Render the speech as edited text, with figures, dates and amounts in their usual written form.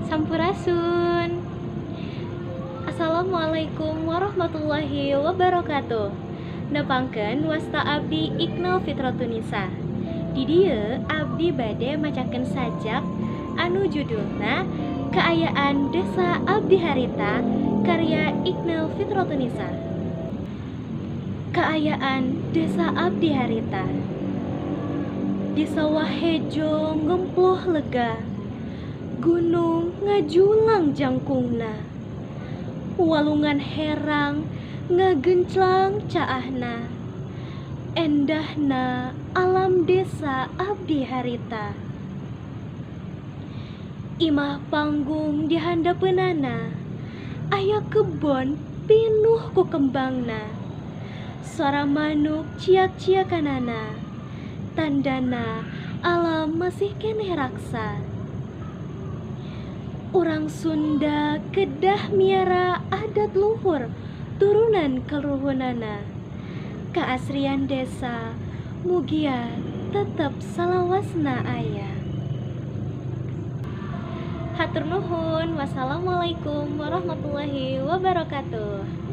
Sampurasun. Assalamualaikum warahmatullahi wabarakatuh. Nepangkeun wasta abdi Iqnal Fitratunisa. Di dieu abdi bade macakeun sajak anu judulna Keayaan Desa Abdi Harita karya Iqnal Fitratunisa. Keayaan Desa Abdi Harita. Di sawah hejo ngemploh lega, gunung ngajulang jangkungna, walungan herang ngagenclang caahna, endahna alam desa abdi harita. Imah panggung di handapeunana, aya kebon pinuh ku kembangna, suara manuk ciak-ciakanana, tandana alam masih keneh raksa. Urang Sunda kedah miara adat luhur turunan kaluhunana. Keasrian desa mugia tetep salawasna aya. Hatur nuhun. Wassalamualaikum warahmatullahi wabarakatuh.